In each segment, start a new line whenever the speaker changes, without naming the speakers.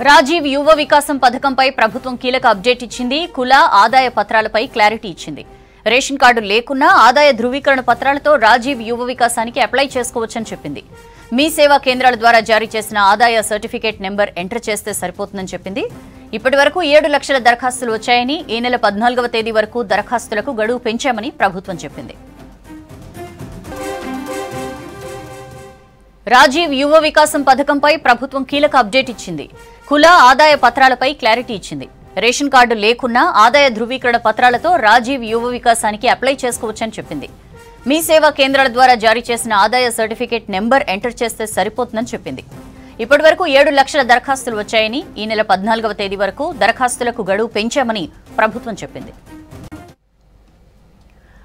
రాజీవ్ యువ వికాసం పథకంపై ప్రభుత్వం కీలక అప్డేట్ ఇచ్చింది. కుల ఆదాయ పత్రాలపై క్లారిటీ ఇచ్చింది. రేషన్ కార్డు లేకున్నా ఆదాయ ధృవీకరణ పత్రాలతో రాజీవ్ యువ వికాసానికి అప్లై చేసుకోవచ్చని చెప్పింది. మీ సేవా కేంద్రాల ద్వారా జారీ చేసిన ఆదాయ సర్టిఫికేట్ నెంబర్ ఎంటర్ చేస్తే సరిపోతుందని చెప్పింది. ఇప్పటి వరకు 7 లక్షల దరఖాస్తులు వచ్చాయని, ఈ నెల 14వ తేదీ వరకు దరఖాస్తులకు గడువు పెంచామని ప్రభుత్వం చెప్పింది. రాజీవ్ యువ వికాసం పథకంపై ప్రభుత్వం కీలక అప్డేట్ ఇచ్చింది. కుల ఆదాయ పత్రాలపై క్లారిటీ ఇచ్చింది. రేషన్ కార్డు లేకున్నా ఆదాయ ధృవీకరణ పత్రాలతో రాజీవ్ యువ వికాసానికి అప్లై చేసుకోవచ్చని చెప్పింది. మీ సేవా కేంద్రాల ద్వారా జారీ చేసిన ఆదాయ సర్టిఫికేట్ నెంబర్ ఎంటర్ చేస్తే సరిపోతుందని చెప్పింది. ఇప్పటి వరకు 7 లక్షల దరఖాస్తులు వచ్చాయని, ఈ నెల 14వ తేదీ వరకు దరఖాస్తులకు గడువు పెంచామని ప్రభుత్వం చెప్పింది.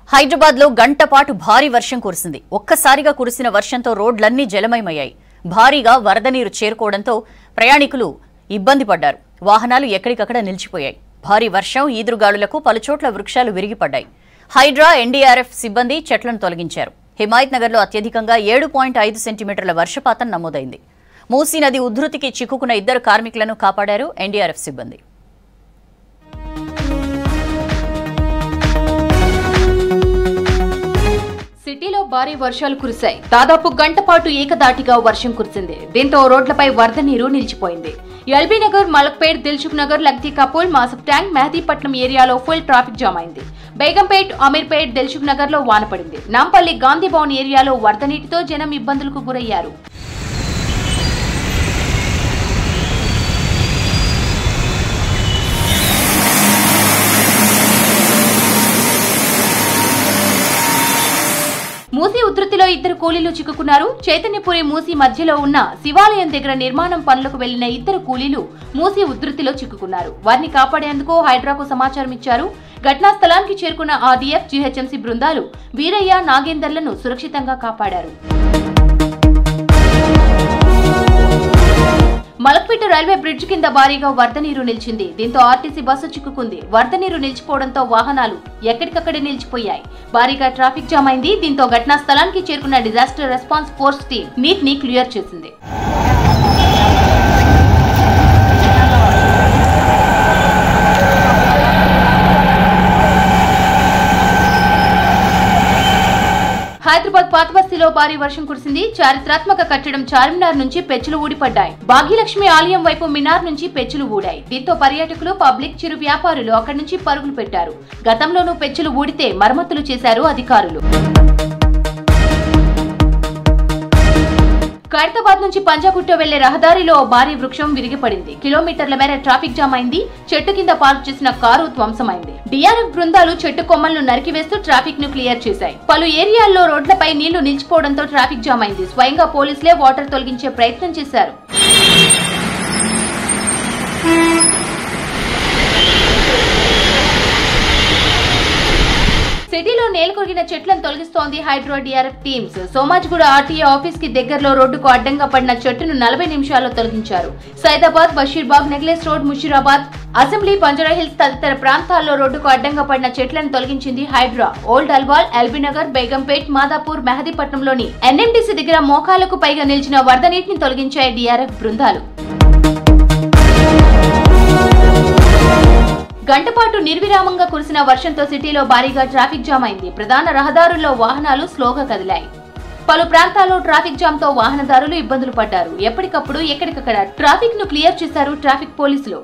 హైదరాబాద్ లో గంట పాటు భారీ వర్షం కురిసింది. ఒక్కసారిగా కురిసిన వర్షంతో రోడ్లన్నీ జలమయమయ్యాయి. భారీగా వరద నీరు చేరుకోవడంతో ప్రయాణికులు ఇబ్బంది పడ్డారు. వాహనాలు ఎక్కడికక్కడ నిలిచిపోయాయి. భారీ వర్షం, ఈదురుగాలులకు పలుచోట్ల వృక్షాలు విరిగిపడ్డాయి. హైడ్రా, ఎన్డీఆర్ఎఫ్ సిబ్బంది చెట్లను తొలగించారు. హిమాయత్ నగర్ లో అత్యధికంగా 7.5 సెంటీమీటర్ల వర్షపాతం నమోదైంది. మూసీ నది ఉధృతికి చిక్కుకున్న 2 కార్మికులను కాపాడారు ఎన్డీఆర్ఎఫ్ సిబ్బంది.
సిటీలో భారీ వర్షాలు కురిశాయి. దాదాపు గంట పాటు ఏకదాటిగా వర్షం కురిసింది. దీంతో రోడ్లపై వరద నీరు నిలిచిపోయింది. ఎల్బీ నగర్, మలక్పేట్, దిల్సుఖ్ నగర్, లక్దీ కపూల్, మాసఫ్ ట్యాంక్, మెహదీపట్నం ఏరియాలో ఫుల్ ట్రాఫిక్ జామ్ అయింది. బేగంపేట్, అమీర్పేట్, దిల్సుఖ్ నగర్ లో వాన పడింది. నాంపల్లి, గాంధీ భవన్ ఏరియాలో వరద నీటితో జనం ఇబ్బందులకు గురయ్యారు. మూసీ ఉధృతిలో 2 కూలీలు చిక్కుకున్నారు. చైతన్యపురి, మూసీ మధ్యలో ఉన్న శివాలయం దగ్గర నిర్మాణం పనులకు వెళ్లిన 2 కూలీలు మూసీ ఉధృతిలో చిక్కుకున్నారు. వారిని కాపాడేందుకు హైడ్రాకు సమాచారం ఇచ్చారు. ఘటనా స్థలానికి చేరుకున్న ఆర్డీఎఫ్, జీహెచ్ఎంసీ బృందాలు వీరయ్య, నాగేందర్లను సురక్షితంగా కాపాడారు. మలక్పేట రైల్వే బ్రిడ్జ్ కింద భారీగా వరద నీరు నిలిచింది. దీంతో ఆర్టీసీ బస్సు చిక్కుకుంది. వరద నీరు నిలిచిపోవడంతో వాహనాలు ఎక్కడికక్కడే నిలిచిపోయాయి. భారీగా ట్రాఫిక్ జామ్ అయింది. దీంతో ఘటనా స్థలానికి చేరుకున్న డిజాస్టర్ రెస్పాన్స్ ఫోర్స్ టీం నీటిని క్లియర్ చేసింది. హైదరాబాద్ పాత బస్తీలో భారీ వర్షం కురిసింది. చారిత్రాత్మక కట్టడం చార్మినార్ నుంచి పెచ్చులు ఊడిపడ్డాయి. భాగ్యలక్ష్మి ఆలయం వైపు మినార్ నుంచి పెచ్చులు ఊడాయి. దీంతో పర్యాటకులు, పబ్లిక్, చిరు వ్యాపారులు అక్కడి నుంచి పరుగులు పెట్టారు. గతంలోనూ పెచ్చులు ఊడితే మరమ్మతులు చేశారు అధికారులు. ఖైరతాబాద్ నుంచి పంజాగుట్ట వెళ్లే రహదారిలో భారీ వృక్షం విరిగిపడింది. కిలోమీటర్ల మేర ట్రాఫిక్ జామ్ అయింది. చెట్టు కింద పార్క్ చేసిన కారు ధ్వంసమైంది. డీఆర్ఎఫ్ బృందాలు చెట్టు కొమ్మలను నరికివేస్తూ ట్రాఫిక్ ను క్లియర్ చేశాయి. పలు ఏరియాల్లో రోడ్లపై నీళ్లు నిలిచిపోవడంతో ట్రాఫిక్ జామ్ అయింది. స్వయంగా పోలీసులే వాటర్ తొలగించే ప్రయత్నం చేశారు. సిటీలో నేలకొరిగిన చెట్లను తొలగిస్తోంది Hydraa DRF teams. Somajiguda RTA office కి దగ్గరలో రోడ్డుకు అడ్డంగా పడిన చెట్టును 40 నిమిషాల్లో తొలగించారు. Saidabad, Basheerbagh, necklace road, Musheerabad, assembly, Banjara Hills తదితర ప్రాంతాల్లో రోడ్డుకు అడ్డంగా పడిన చెట్లను తొలగించింది హైడ్రా. ఓల్డ్ అల్వాల్, ఎల్బీనగర్, బేగంపేట్, మాదాపూర్, మెహదీపట్నంలోని ఎన్ఎంటీసీ దగ్గర మోకాలకు పైగా నిలిచిన వరద నీటిని తొలగించాయి డీఆర్ఎఫ్ బృందాలు. గంటపాటు నిర్విరామంగా కురిసిన వర్షంతో సిటీలో భారీగా ట్రాఫిక్ జామ్ అయింది. ప్రధాన రహదారుల్లో వాహనాలు స్లోగా కదిలాయి. పలు ప్రాంతాల్లో ట్రాఫిక్ జామ్ తో వాహనదారులు ఇబ్బందులు పడ్డారు. ఎప్పటికప్పుడు ఎక్కడికక్కడ ట్రాఫిక్ ను క్లియర్ చేశారు ట్రాఫిక్ పోలీసులు.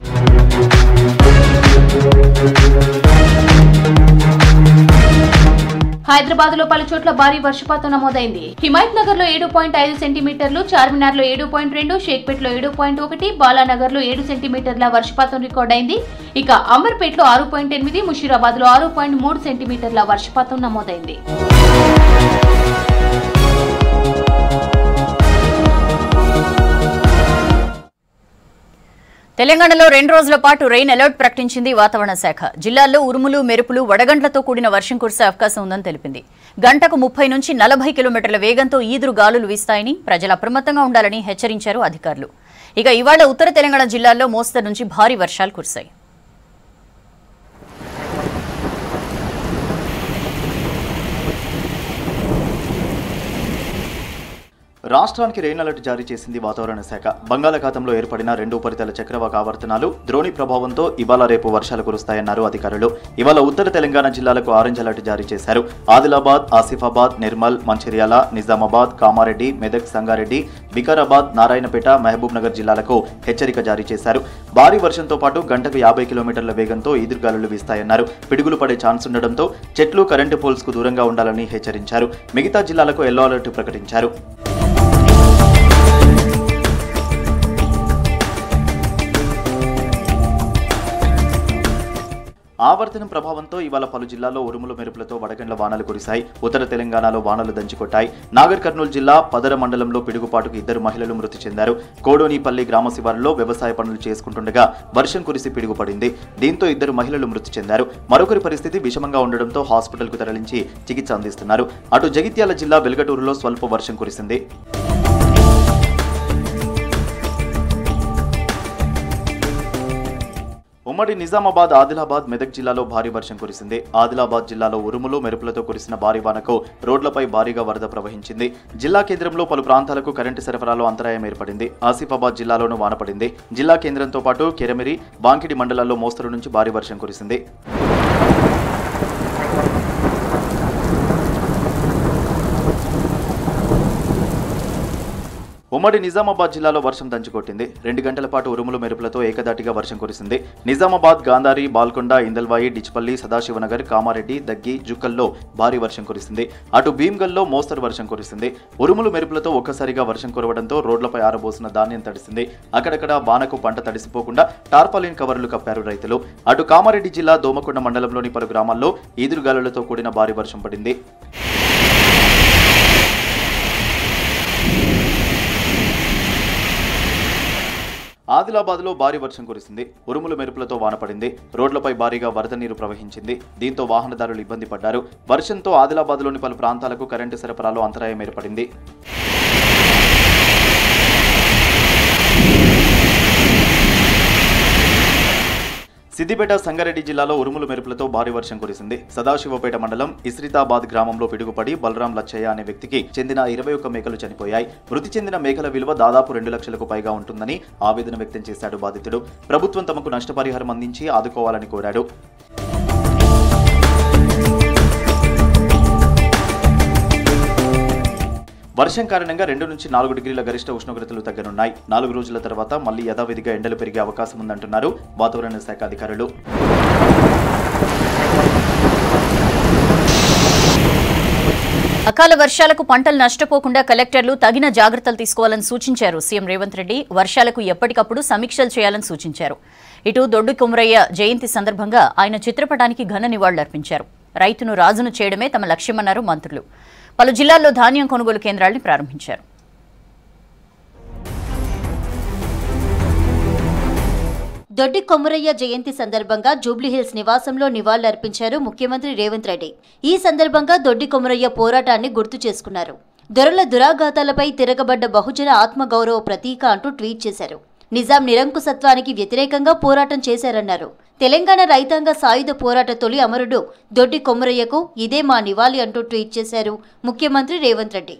హైదరాబాద్ లో పలు చోట్ల భారీ వర్షపాతం నమోదైంది. హిమాయత్ నగర్ లో 7.5 సెంటీమీటర్లు, చార్మినార్ లో 7.2, షేక్పేట్ లో 7.1, బాలానగర్ లో 7 సెంటీమీటర్ల వర్షపాతం రికార్డైంది. ఇక అంబర్పేట్ లో 6.8, ముషీరాబాద్ లో 6.3 సెంటీమీటర్ల వర్షపాతం నమోదైంది.
తెలంగాణలో 2 రోజుల పాటు రెయిన్ అలర్ట్ ప్రకటించింది వాతావరణ శాఖ. జిల్లాల్లో ఉరుములు, మెరుపులు, వడగండ్లతో కూడిన వర్షం కురిసే అవకాశం ఉందని తెలిపింది. గంటకు 30 నుంచి 40 కిలోమీటర్ల వేగంతో ఈదురు గాలులు వీస్తాయని, ప్రజలు అప్రమత్తంగా ఉండాలని హెచ్చరించారు అధికారులు. ఇక ఇవాళ ఉత్తర తెలంగాణ జిల్లాల్లో మోస్తరు నుంచి భారీ వర్షాలు కురిశాయి.
రాష్ట్రానికి రెయిన్ అలర్ట్ జారీ చేసింది వాతావరణ శాఖ. బంగాళాఖాతంలో ఏర్పడిన 2 ఉపరితల చక్రవాక ఆవర్తనాలు ద్రోణి ప్రభావంతో ఇవాళ రేపు వర్షాలు కురుస్తాయన్నారు అధికారులు. ఇవాళ ఉత్తర తెలంగాణ జిల్లాలకు ఆరెంజ్ అలర్ట్ జారీ చేశారు. ఆదిలాబాద్, ఆసిఫాబాద్, నిర్మల్, మంచిర్యాల, నిజామాబాద్, కామారెడ్డి, మెదక్, సంగారెడ్డి, వికారాబాద్, నారాయణపేట, మహబూబ్ నగర్ జిల్లాలకు హెచ్చరిక జారీ చేశారు. భారీ వర్షంతో పాటు గంటకు 50 కిలోమీటర్ల వేగంతో ఈదురుగాలులు వీస్తాయన్నారు. పిడుగులు పడే ఛాన్స్ ఉండడంతో చెట్లు, కరెంటు పోల్స్ కు దూరంగా ఉండాలని హెచ్చరించారు. మిగతా జిల్లాలకు ఎల్లో అలర్ట్ ప్రకటించారు. ఆవర్తనం ప్రభావంతో ఇవాళ పలు జిల్లాల్లో ఉరుములు మెరుపులతో వడగండ్ల వానలు కురిశాయి. ఉత్తర తెలంగాణలో వానలు దంచికొట్టాయి. నాగర్ కర్నూలు జిల్లా పదర మండలంలో పిడుగుపాటుకు 2 మహిళలు మృతి చెందారు. కోడోనిపల్లి గ్రామ శివారులో వ్యవసాయ పనులు చేసుకుంటుండగా వర్షం కురిసి పిడుగుపడింది. దీంతో 2 మహిళలు మృతి చెందారు. మరొకరి పరిస్థితి విషమంగా ఉండడంతో హాస్పిటల్కు తరలించి చికిత్స అందిస్తున్నారు. అటు జగిత్యాల జిల్లా వెల్గటూరులో స్వల్ప వర్షం కురిసింది. ఉమ్మడి నిజామాబాద్, ఆదిలాబాద్, మెదక్ జిల్లాలో భారీ వర్షం కురిసింది. ఆదిలాబాద్ జిల్లాలో ఉరుములు మెరుపులతో కురిసిన భారీ వానకు రోడ్లపై భారీగా వరద ప్రవహించింది. జిల్లా కేంద్రంలో పలు ప్రాంతాలకు కరెంటు సరఫరాలో అంతరాయం ఏర్పడింది. ఆసిఫాబాద్ జిల్లాలోనూ వాన పడింది. జిల్లా కేంద్రంతో పాటు కెరమిరి, బాంకిడి మండలాల్లో మోస్తరు నుంచి భారీ వర్షం కురిసింది. ఉమ్మడి నిజామాబాద్ జిల్లాలో వర్షం దంచుకొట్టింది. 2 గంటల పాటు ఉరుములు మెరుపులతో ఏకదాటిగా వర్షం కురిసింది. నిజామాబాద్, గాంధారి, బాల్కొండ, ఇందల్వాయి, డిచ్పల్లి, సదాశివనగర్, కామారెడ్డి, దగ్గి, జుక్కల్లో భారీ వర్షం కురిసింది. అటు భీమ్గల్లో మోస్తరు వర్షం కురిసింది. ఉరుములు మెరుపులతో ఒక్కసారిగా వర్షం కురవడంతో రోడ్లపై ఆరబోసిన ధాన్యం తడిసింది. అక్కడక్కడ వానకు పంట తడిసిపోకుండా టార్పాలిన్ కవర్లు కప్పారు రైతులు. అటు కామారెడ్డి జిల్లా దోమకొండ మండలంలోని పలు గ్రామాల్లో ఈదురుగాలులతో కూడిన భారీ వర్షం పడింది. ఆదిలాబాద్లో భారీ వర్షం కురిసింది. ఉరుములు మెరుపులతో వాన పడింది. రోడ్లపై భారీగా వరద నీరు ప్రవహించింది. దీంతో వాహనదారులు ఇబ్బంది పడ్డారు. వర్షంతో ఆదిలాబాద్లోని పలు ప్రాంతాలకు కరెంటు సరఫరాలో అంతరాయం ఏర్పడింది. సిద్దిపేట, సంగారెడ్డి జిల్లాలో ఉరుములు మెరుపులతో భారీ వర్షం కురిసింది. సదాశివపేట మండలం ఇస్రితాబాద్ గ్రామంలో పిడుగుపడి బలరాం లచ్చయ్య అనే వ్యక్తికి చెందిన 21 మేకలు చనిపోయాయి. మృతి చెందిన మేకల విలువ దాదాపు 2 లక్షలకు పైగా ఉంటుందని ఆవేదన వ్యక్తం చేశాడు బాధితుడు. ప్రభుత్వం తమకు నష్టపరిహారం అందించి ఆదుకోవాలని కోరాడు. వర్షం కారణంగా 2 నుంచి 4 డిగ్రీల గరిష్ట ఉష్ణోగ్రతలు తగ్గనున్నాయి. 4 రోజుల తర్వాత మళ్లీ యథావిధిగా ఎండలు పెరిగే అవకాశం ఉందంటున్నారు వాతావరణ శాఖ అధికారులు.
అకాల వర్షాలకు పంటలు నష్టపోకుండా కలెక్టర్లు తగిన జాగ్రత్తలు తీసుకోవాలని సూచించారు సీఎం రేవంత్ రెడ్డి. వర్షాలకు ఎప్పటికప్పుడు సమీక్షలు చేయాలని సూచించారు. ఇటు దొడ్డి కొమరయ్య జయంతి సందర్భంగా ఆయన చిత్రపటానికి ఘన నివాళులర్పించారు. రైతును రాజును చేయడమే తమ లక్ష్యమన్నారు మంత్రులు. పలు జిల్లాల్లో ధాన్యం కొనుగోలు కేంద్రాలను ప్రారంభించారు.
దొడ్డి కొమరయ్య జయంతి సందర్భంగా జూబ్లీహిల్స్ నివాసంలో నివాళులర్పించారు ముఖ్యమంత్రి రేవంత్ రెడ్డి. ఈ సందర్భంగా దొడ్డి కొమరయ్య పోరాటాన్ని గుర్తు చేసుకున్నారు. దొరల దురాఘాతాలపై తిరగబడ్డ బహుజన ఆత్మగౌరవ ప్రతీక అంటూ ట్వీట్ చేశారు. నిజాం నిరంకుశత్వానికి వ్యతిరేకంగా పోరాటం చేశారన్నారు. తెలంగాణ రైతాంగ సాయుధ పోరాట తొలి అమరుడు దొడ్డి కొమరయ్యకు ఇదే మా నివాళి అంటూ ట్వీట్ చేశారు ముఖ్యమంత్రి రేవంత్ రెడ్డి.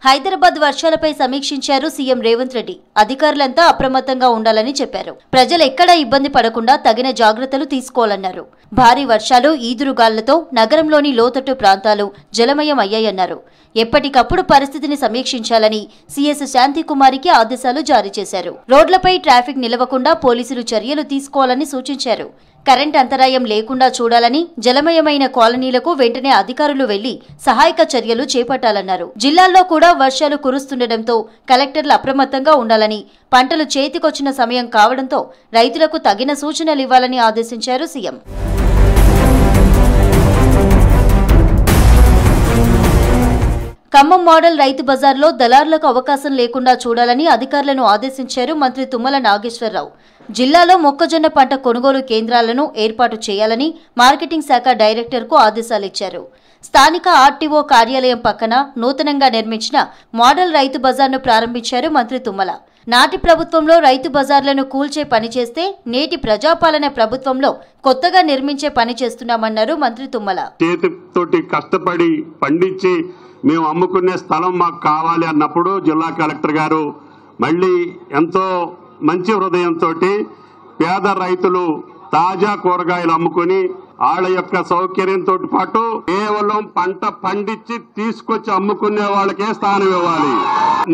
హైదరాబాద్ వర్షాలపై సమీక్షించారు సీఎం రేవంత్ రెడ్డి. అధికారులంతా అప్రమత్తంగా ఉండాలని చెప్పారు. ప్రజలు ఎక్కడా ఇబ్బంది పడకుండా తగిన జాగ్రత్తలు తీసుకోవాలన్నారు. భారీ వర్షాలు, ఈదురుగాళ్లతో నగరంలోని లోతట్టు ప్రాంతాలు జలమయం అయ్యాయన్నారు. ఎప్పటికప్పుడు పరిస్థితిని సమీక్షించాలని సీఎస్ శాంతికుమారికి ఆదేశాలు జారీ చేశారు. రోడ్లపై ట్రాఫిక్ నిలవకుండా పోలీసులు చర్యలు తీసుకోవాలని సూచించారు. కరెంట్ అంతరాయం లేకుండా చూడాలని, జలమయమైన కాలనీలకు వెంటనే అధికారులు వెళ్లి సహాయక చర్యలు చేపట్టాలన్నారు. జిల్లాల్లో కూడా వర్షాలు కురుస్తుండటంతో కలెక్టర్లు అప్రమత్తంగా ఉండాలని, పంటలు చేతికొచ్చిన సమయం కావడంతో రైతులకు తగిన సూచనలు ఇవ్వాలని ఆదేశించారు సీఎం. ఖమ్మం మోడల్ రైతు బజార్లో దళారులకు అవకాశం లేకుండా చూడాలని అధికారులను ఆదేశించారు మంత్రి తుమ్మల నాగేశ్వరరావు. జిల్లాలో మొక్కజొన్న పంట కొనుగోలు కేంద్రాలను ఏర్పాటు చేయాలని మార్కెటింగ్ శాఖ డైరెక్టర్కు ఆదేశాలిచ్చారు. స్థానిక ఆర్టీఓ కార్యాలయం పక్కన నూతనంగా నిర్మించిన మోడల్ రైతు బజార్ను ప్రారంభించారు మంత్రి తుమ్మల. నాటి ప్రభుత్వంలో రైతు బజార్లను కూల్చే పని చేస్తే నేటి ప్రజాపాలన ప్రభుత్వంలో కొత్తగా నిర్మించే పని చేస్తున్నామన్నారు మంత్రి తుమ్మల.
చేతితోటి కష్టపడి పండించి మేము అమ్ముకునే స్థలం మాకు కావాలి అన్నప్పుడు జిల్లా కలెక్టర్ గారు మళ్ళీ ఎంతో మంచి హృదయంతో పేద రైతులు తాజా కూరగాయలు అమ్ముకుని వాళ్ళ యొక్క సౌకర్యంతో పాటు కేవలం పంట పండించి తీసుకొచ్చి అమ్ముకునే వాళ్ళకే స్థానం ఇవ్వాలి.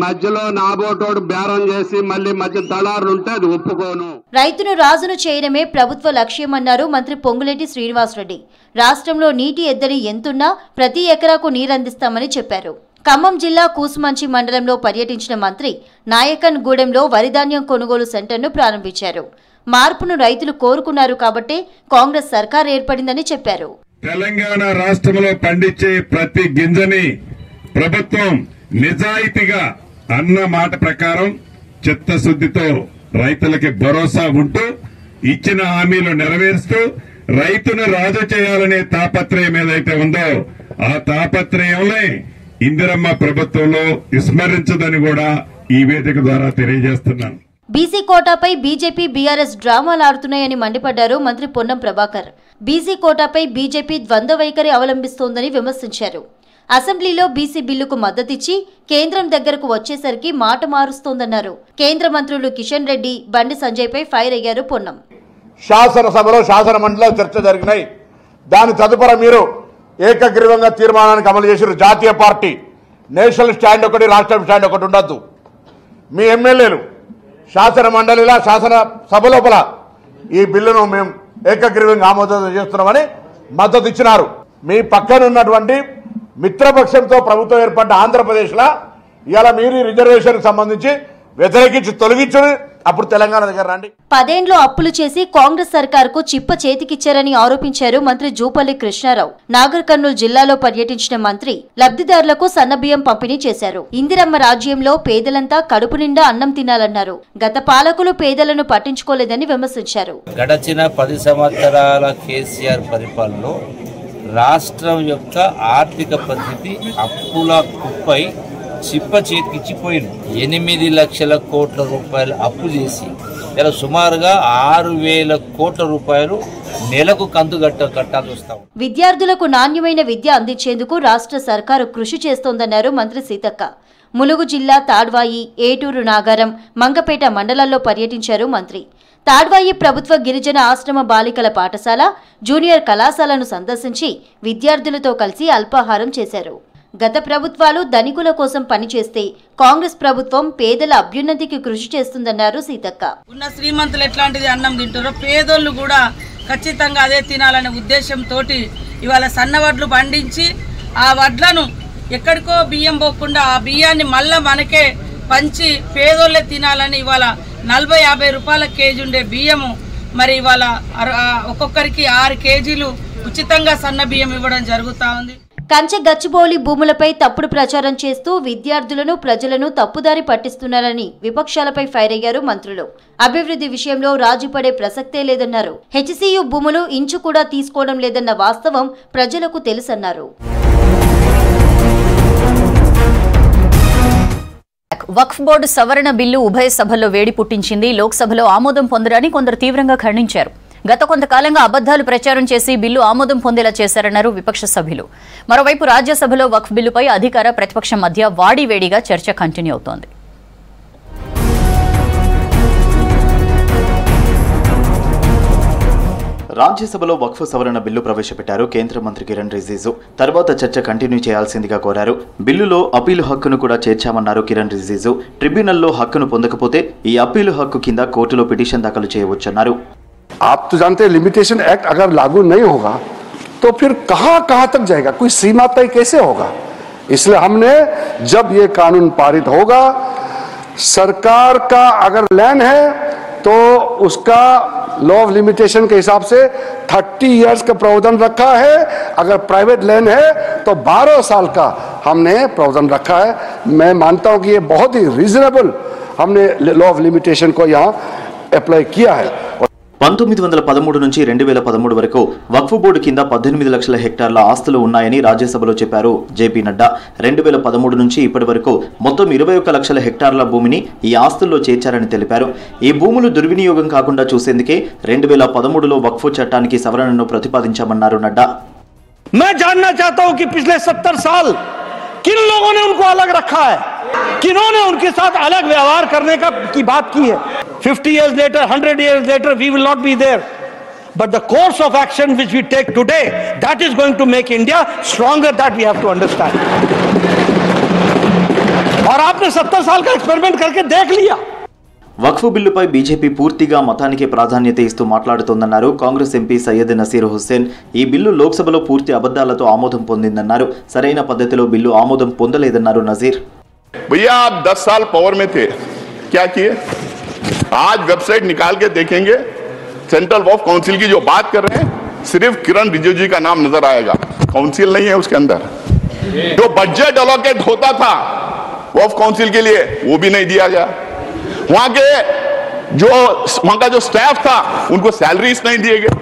మధ్యలో నాబోటోడు బేరం చేసి మళ్ళీ మధ్య దళారులు ఉంటే అది ఒప్పుకోను.
రైతును రాజును చేయడమే ప్రభుత్వ లక్ష్యమన్నారు మంత్రి పొంగులేటి శ్రీనివాసరెడ్డి. రాష్ట్రంలో నీటి ఎద్దడి ఎంతున్నా ప్రతి ఎకరాకు నీరందిస్తామని చెప్పారు. ఖమ్మం జిల్లా కూసుమంచి మండలంలో పర్యటించిన మంత్రి నాయకన్ గూడెంలో వరిధాన్యం కొనుగోలు సెంటర్ను ప్రారంభించారు. మార్పును రైతులు కోరుకున్నారు కాబట్టే కాంగ్రెస్ సర్కార్ ఏర్పడిందని చెప్పారు.
తెలంగాణ రాష్ట్రంలో పండించే ప్రతి గింజని ప్రభుత్వం నిజాయితీగా అన్న మాట ప్రకారం చిత్తశుద్ధితో రైతులకి భరోసా ఉంటూ ఇచ్చిన హామీలు నెరవేరుస్తూ రైతును రాజు చేయాలనే తాపత్రయం ఏదైతే ఉందో ఆ తాపత్రయంలో ఇందిరమ్మ ప్రభుత్వంలో విస్మరించదని కూడా ఈ వేదిక ద్వారా తెలియజేస్తున్నాను.
బీసీ కోటాపై బీజేపీ బీఆర్ఎస్ డ్రామాలాడుతున్నాయని మండిపడ్డారు మంత్రి పొన్నం ప్రభాకర్. బీసీ కోటాపై బీజేపీ ద్వంద్వ వైఖరి అవలంబిస్తోందని విమర్శించారు. అసెంబ్లీలో బీసీ బిల్లుకు మద్దతిచ్చి కేంద్రం దగ్గరకు వచ్చేసరికి మాట మారుస్తోందన్నారు. కేంద్ర మంత్రులు కిషన్ రెడ్డి, బండి సంజయ్పై ఫైర్ అయ్యారు పొన్నం.
శాసనసభలో శాసన మండలిలో చర్చ జరిగినాయి. దాని తదుపరి మీరు ఏకగ్రీవంగా తీర్మానానికి అమలు చేసిన జాతీయ పార్టీ నేషనల్ స్టాండ్ ఒకటి, రాష్ట్ర స్టాండ్ ఒకటి ఉండద్దు. మీ ఎమ్మెల్యేలు శాసన మండలిలో శాసన సభ లోపల ఈ బిల్లును మేము ఏకగ్రీవంగా ఆమోదం చేస్తున్నామని మద్దతు ఇచ్చినారు. మీ పక్కన ఉన్నటువంటి మిత్రపక్షంతో ప్రభుత్వం ఏర్పడ్డ ఆంధ్రప్రదేశ్లో ఇవాళ మీరు రిజర్వేషన్ సంబంధించి వ్యతిరేకించి తొలగించుని అప్పుడు తెలంగాణ దగ్గర రండి.
10 ఏళ్లు అప్పులు చేసి కాంగ్రెస్ సర్కార్కు చిప్ప చేతికిచ్చారని ఆరోపించారు మంత్రి జూపల్లి కృష్ణారావు. నాగర్ కర్నూలు జిల్లాలో పర్యటించిన మంత్రి లబ్ధిదారులకు సన్నబియ్యం పంపిణీ చేశారు. ఇందిరమ్మ రాజ్యంలో పేదలంతా కడుపు నిండా అన్నం తినాలన్నారు. గత పాలకులు పేదలను పట్టించుకోలేదని విమర్శించారు.
గడచిన 10 సంవత్సరాల కేసీఆర్ పరిపాలనలో రాష్ట్రం యొక్క ఆర్థిక పరిస్థితి అప్పుల కుప్పై చిప్ప చేతికిచ్చిపోయింది. 8 లక్షల కోట్ల రూపాయలు అప్పు చేసి ఇలా సుమారుగా 6,000 కోట్ల రూపాయలు నెలకు కంతు కట్టాల్సి వస్తాం.
విద్యార్థులకు నాణ్యమైన విద్య అందించేందుకు రాష్ట్ర సర్కారు కృషి చేస్తోందన్నారు మంత్రి సీతక్క. ములుగు జిల్లా తాడ్వాయి, ఏటూరు నాగారం, మంగపేట మండలాల్లో పర్యటించారు మంత్రి. తాడ్వాయి ప్రభుత్వ గిరిజన ఆశ్రమ బాలికల పాఠశాల, జూనియర్ కళాశాలను సందర్శించి విద్యార్థులతో కలిసి అల్పాహారం చేశారు. గత ప్రభుత్వాలు ధనికుల కోసం పనిచేస్తే కాంగ్రెస్ ప్రభుత్వం పేదల అభ్యున్నతికి కృషి చేస్తుందన్నారు సీతక్క.
ఉన్న శ్రీమంతులు ఎట్లాంటిది అన్నం తింటారో పేదోళ్ళు కూడా ఖచ్చితంగా అదే తినాలనే ఉద్దేశంతో ఇవాళ సన్నవడ్లు పండించి ఆ వడ్లను ఎక్కడికో బియ్యం పోకుండా ఆ బియ్యాన్ని మళ్ళా మనకే పంచి పేదోళ్ళే తినాలని ఇవాళ 40-50 రూపాయల కేజీ ఉండే బియ్యము మరి ఇవాళ ఒక్కొక్కరికి 6 కేజీలు ఉచితంగా సన్న బియ్యం ఇవ్వడం జరుగుతా ఉంది.
కంచె గచ్చిబౌలి భూములపై తప్పుడు ప్రచారం చేస్తూ విద్యార్థులను, ప్రజలను తప్పుదారి పట్టిస్తున్నారని విపక్షాలపై ఫైర్ అయ్యారు మంత్రులు. అభివృద్ధి విషయంలో రాజీ పడే ప్రసక్తే లేదన్నారు. హెచ్సియు భూములు ఇంచు కూడా తీసుకోవడం లేదన్న వాస్తవం ప్రజలకు తెలుసన్నారు.
వక్ఫ్ బోర్డు సవరణ బిల్లు ఉభయ సభల్లో వేడి పుట్టించింది. లోక్సభలో ఆమోదం పొందడాన్ని కొందరు తీవ్రంగా ఖండించారు. గత కొంతకాలంగా అబద్దాలు ప్రచారం చేసి బిల్లు ఆమోదం పొందేలా చేశారన్నారు విపక్ష సభ్యులు. మరోవైపు రాజ్యసభలో వక్ఫ్ బిల్లుపై అధికార ప్రతిపక్షం మధ్య వాడివేడిగా చర్చ కంటిన్యూ అవుతోంది.
రాజ్యసభలో వక్ఫ్ సవరణ బిల్లు ప్రవేశపెట్టారు కేంద్ర మంత్రి కిరణ్ రిజిజు. తర్వాత చర్చ కంటిన్యూ చేయాల్సిందిగా కోరారు. బిల్లులో అప్పీలు హక్కును కూడా చేర్చామన్నారు కిరణ్ రిజిజు. ట్రిబ్యునల్లో హక్కును పొందకపోతే ఈ అప్పీలు హక్కు కింద కోర్టులో పిటిషన్ దాఖలు చేయవచ్చన్నారు.
आप तो जानते हैं लिमिटेशन एक्ट अगर लागू नहीं होगा तो फिर कहां तक जाएगा, कोई सीमा तय कैसे होगा। इसलिए हमने जब ये कानून पारित होगा, सरकार का अगर लैंड है तो उसका लॉ ऑफ लिमिटेशन के हिसाब से 30 इयर्स का प्रावधान रखा है। अगर प्राइवेट लैंड है तो 12 साल का हमने प्रावधान रखा है। मैं मानता हूं कि ये बहुत ही रीजनेबल हमने लॉ ऑफ लिमिटेशन को यहाँ अप्लाई किया है।
1913 నుంచి 2013 వరకు వక్ఫ్ బోర్డు కింద 18 లక్షల హెక్టార్ల ఆస్తులు ఉన్నాయని రాజ్యసభలో చెప్పారు జేపీ నడ్డా. 2013 నుంచి ఇప్పటి వరకు మొత్తం 21 లక్షల హెక్టార్ల భూమిని ఈ ఆస్తుల్లో చేర్చారని తెలిపారు. ఈ భూములు దుర్వినియోగం కాకుండా చూసేందుకే 2013లో వక్ఫ్ చట్టానికి సవరణను ప్రతిపాదించామన్నారు నడ్డా.
मैं जानना चाहता हूं कि पिछले 70 साल किन लोगों ने उनको अलग रखा है, किन्होंने उनके साथ अलग व्यवहार करने की बात की है. 50 years later, 100 years later, we will not be there. But the course of action which we take today, that is going to make India stronger, that we have to understand. और आपने 70 साल का एक्सपेरिमेंट करके देख लिया.
వక్ఫ్ బిల్లుపై BJP పూర్తిగా మతానికి ప్రాధాన్యత ఇస్తూ మాట్లాడుతోందన్నారు కాంగ్రెస్ ఎంపీ సయ్యద్ నసీర్ హుస్సేన్. ఈ బిల్లు లోక్సభలో పూర్తి అబద్ధాలతో ఆమోదం పొందిందన్నారు. సరైన పద్ధతిలో బిల్లు ఆమోదం పొందలేదన్నారు నజీర్.
भैया आप 10 साल पावर में थे, क्या किए? आज वेबसाइट निकाल के देखेंगे, सेंट्रल वक्फ काउंसिल की जो बात कर रहे हैं सिर्फ किरण रिजिजू जी का नाम नजर आएगा, काउंसिल नहीं है उसके अंदर. जो बजट अलॉकेट होता था वक्फ काउंसिल के लिए वो भी नहीं दिया गया. वहां का जो स्टाफ था उनको सैलरीज नहीं दिए गए.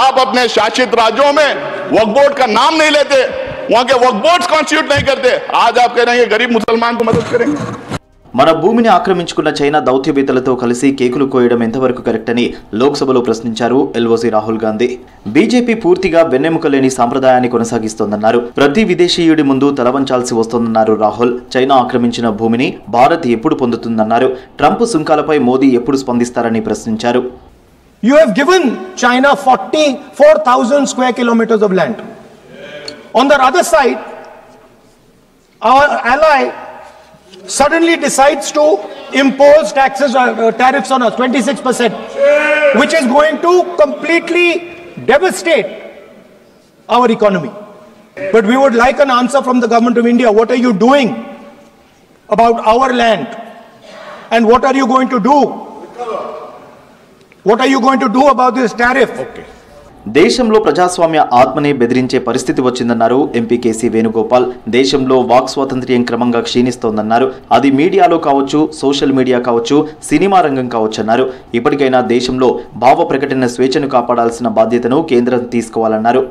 आप अपने शासित राज्यों में वक्फ बोर्ड का नाम नहीं लेते, वहां के वक्फ बोर्ड्स कॉन्स्टिट्यूट नहीं करते. आज आप कह रहे हैं गरीब मुसलमान को मदद करेंगे.
మన భూమిని ఆక్రమించుకున్న చైనా దౌత్యవేత్తలతో కలిసి కేకులు కోయడం ఎంతవరకు కరెక్ట్ అని లోక్సభలో ప్రశ్నించారు ఎల్ఓసీ రాహుల్ గాంధీ. బీజేపీ పూర్తిగా వెన్నెముక లేని సాంప్రదాయాన్ని కొనసాగిస్తోందన్నారు. ప్రతి విదేశీయుడి ముందు తలవంచాల్సి వస్తోందన్నారు రాహుల్. చైనా ఆక్రమించిన భూమిని భారత్ ఎప్పుడు పొందుతుందన్నారు. ట్రంప్ సుంకాలపై మోదీ ఎప్పుడు స్పందిస్తారని ప్రశ్నించారు.
You have given China 44,000 square kilometers of land. On the other side, our ally suddenly decides to impose tariffs on us, 26%, which is going to completely devastate our economy. But we would like an answer from the government of India. What are you doing about our land? And what are you going to do? What are you going to do about this tariff? Okay.
దేశంలో ప్రజాస్వామ్య ఆత్మనే బెదిరించే పరిస్థితి వచ్చిందన్నారు MP KC Venugopal. దేశంలో walk స్వాతంత్ర్యం క్రమంగా క్షీణిస్తోందన్నారు. అది మీడియాలో కావచ్చు, సోషల్ మీడియా కావచ్చు, సినిమా రంగం కావచ్చు అన్నారు. ఇప్పటికైనా దేశంలో భావ ప్రకటన స్వేచ్ఛను కాపాడాల్సిన బాధ్యతను కేంద్రం తీసుకోవాలన్నారు.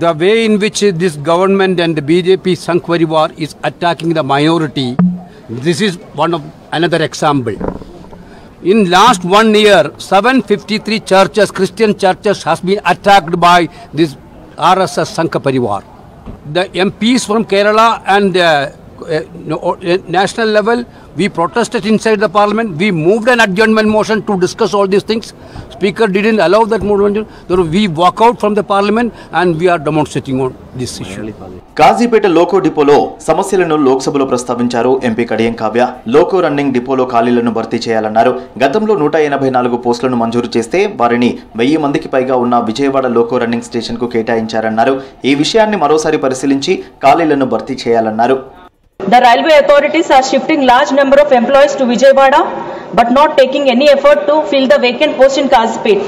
The way in which this government and the BJP Sangh Parivar is attacking the minority, this is one of another example. In last 1 year, 753 churches, Christian churches, has been attacked by this RSS Sangh Parivar. The MPs from Kerala and national level, we protested inside the parliament. We moved an adjournment motion to discuss all these things. Speaker didn't allow that movement. So we walk out from the parliament and we are demonstrating on this issue.
Kazipet loco డిపోలో సమస్యలను లోక్సభలో ప్రస్తావించారు MP Kadiyam Kavya. Loco running డిపోలో ఖాళీలను భర్తీ చేయాలన్నారు. గతంలో 184 పోస్టులను మంజూరు చేస్తే వారిని 1000 మందికి పైగా ఉన్న విజయవాడ లోకో రన్నింగ్ స్టేషన్ కు కేటాయించారన్నారు. ఈ విషయాన్ని మరోసారి పరిశీలించి ఖాళీలను భర్తీ చేయాలన్నారు.
The railway authorities are shifting large number of employees to Vijayawada but not taking any effort to fill the vacant post in Kazipet.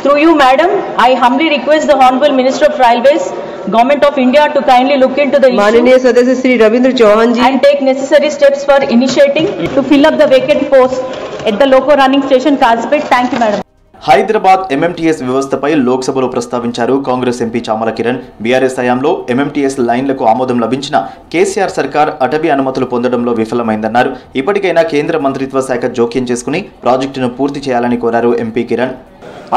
Through you, madam, I humbly request the Honorable Minister of Railways, Government of India to kindly look into the issue and take necessary steps for initiating to fill up the vacant post at the loco running station Kazipet. Thank you, madam.
Hyderabad MMTS వ్యవస్థపై లోక్సభలో ప్రస్తావించారు Congress MP Chamala Kiran. BRS హయాంలో MMTS లైన్లకు ఆమోదం లభించిన కేసీఆర్ సర్కార్ అటవీ అనుమతులు పొందడంలో విఫలమైందన్నారు. ఇప్పటికైనా కేంద్ర మంత్రిత్వ శాఖ జోక్యం చేసుకుని ప్రాజెక్టును పూర్తి చేయాలని కోరారు MP Kiran.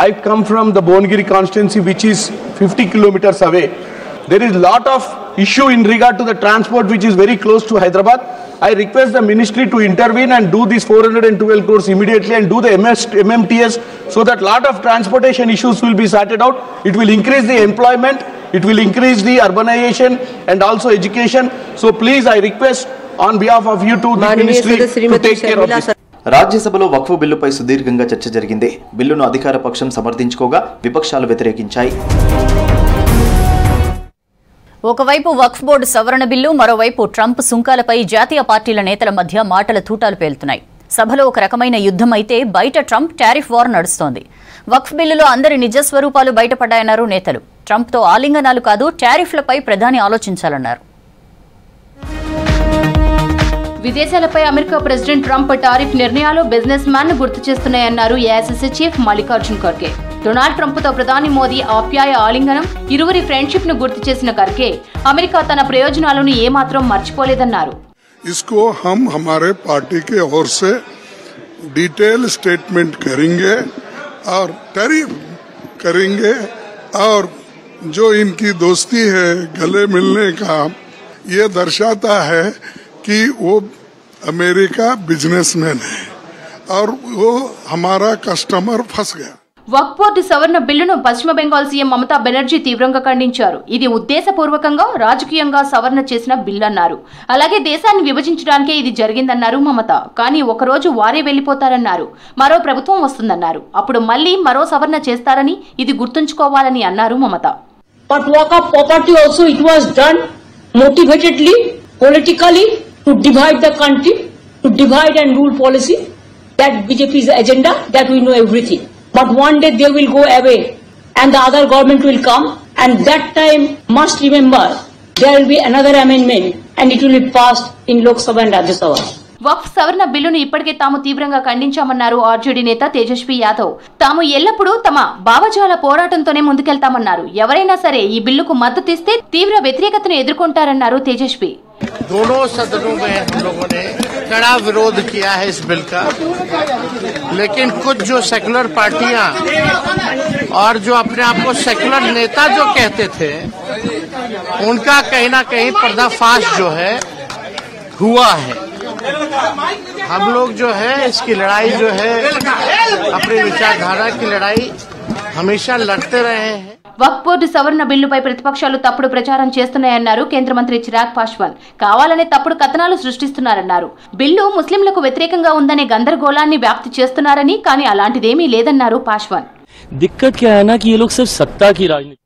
I come from the Bongiri constituency, which is 50 kilometers away. There is lot of issue in regard to the transport, which is very close to Hyderabad. I request the ministry to intervene and do these 412 crores immediately and do the MMTS so that lot of transportation issues will be sorted out. It will increase the employment, it will increase the urbanization and also education. So please, I request on behalf of you to the ministry to take care of this.
రాజ్యసభలో వక్ఫ్ బిల్లుపై సుదీర్ఘంగా చర్చ జరిగింది. బిల్లును అధికార పక్షం సమర్థించుకోగా విపక్షాలు వ్యతిరేకించాయి.
ఒకవైపు వక్ఫ్ బోర్డు సవరణ బిల్లు, మరోవైపు ట్రంప్ సుంకాలపై జాతీయ పార్టీల నేతల మధ్య మాటల తూటాలు పేలుతున్నాయి. సభలో ఒక రకమైన యుద్ధం అయితే బయట ట్రంప్ టారిఫ్ వార్ నడుస్తోంది. వక్ఫ్ బిల్లులో అందరి నిజ స్వరూపాలు బయటపడ్డాయన్నారు నేతలు. ట్రంప్తో ఆలింగనాలు కాదు, టారిఫ్లపై ప్రధాని ఆలోచించాలన్నారు.
విదేశాలపై అమెరికా ప్రెసిడెంట్ ట్రంప్ టారిఫ్ నిర్ణయాలు బిజినెస్ మ్యాన్ ను గుర్తు చేస్తున్నాయన్నారు AICC chief Mallikarjun Kharge. Donald Trump తో ప్రధాని మోదీ ఆప్యాయ ఆలింగనం, ఇరువురి ఫ్రెండ్షిప్ ను గుర్తు చేసిన ఖర్గే అమెరికా తన ప్రయోజనాలను ఏమాత్రం మర్చిపోలేదన్నారు.
इसको हम हमारे पार्टी के ओर से डिटेल स्टेटमेंट करेंगे और टैरिफ करेंगे और जो इनकी दोस्ती है गले मिलने का ये दर्शाता है कि वो अमेरिका बिजनेसमैन है और वो हमारा कस्टमर फंस गया.
వక్ఫ్ బోర్డు సవరణ బిల్లును పశ్చిమ బెంగాల్ సీఎం మమతా బెనర్జీ తీవ్రంగా ఖండించారు. ఇది ఉద్దేశపూర్వకంగా రాజకీయంగా సవరణ చేసిన బిల్లు అన్నారు. అలాగే దేశాన్ని విభజించడానికే ఇది జరిగిందన్నారు మమత. కానీ ఒకరోజు వారే వెళ్లిపోతారన్నారు. మరో ప్రభుత్వం వస్తుందన్నారు. అప్పుడు మళ్లీ మరో సవరణ చేస్తారని ఇది గుర్తుంచుకోవాలని అన్నారు మమత.
But Waqf property also it was done motivatedly, politically to divide the country, to divide and rule policy. That BJP's agenda, that we know everything. But one day they will go away and the other government will come, and that time must remember there will be another amendment and it will be passed in Lok Sabha and Rajya Sabha.
వక్ఫ్ సవరణ బిల్లును ఇప్పటికే తాము తీవ్రంగా ఖండించామన్నారు RJD నేత తేజస్వి యాదవ్. తాము ఎల్లప్పుడూ తమ భావజాల పోరాటంతోనే ముందుకెళ్తామన్నారు. ఎవరైనా సరే ఈ బిల్లుకు మద్దతిస్తే తీవ్ర వ్యతిరేకతను ఎదుర్కొంటారన్నారు తేజస్వి.
दोनों सदनों में हम लोगों ने कड़ा विरोध किया है इस बिल का, लेकिन कुछ जो सेकुलर पार्टियां और जो अपने आप को सेकुलर नेता जो कहते थे उनका कहीं ना कहीं पर्दाफाश जो है हुआ है. हम लोग जो है इसकी लड़ाई जो है अपनी विचारधारा की लड़ाई हमेशा लड़ते रहे हैं.
వక్ఫ్ బోర్డు సవరణ బిల్లుపై ప్రతిపక్షాలు తప్పుడు ప్రచారం చేస్తున్నాయన్నారు కేంద్ర మంత్రి చిరాగ్ పాస్వాన్. కావాలనే తప్పుడు కథనాలు సృష్టిస్తున్నారన్నారు. బిల్లు ముస్లింలకు వ్యతిరేకంగా ఉందనే గందరగోళాన్ని వ్యాప్తి చేస్తున్నారని, కానీ అలాంటిదేమీ లేదన్నారు పాస్వాన్.
दिक्कत क्या है ना कि ये लोग सिर्फ सत्ता की राजनीति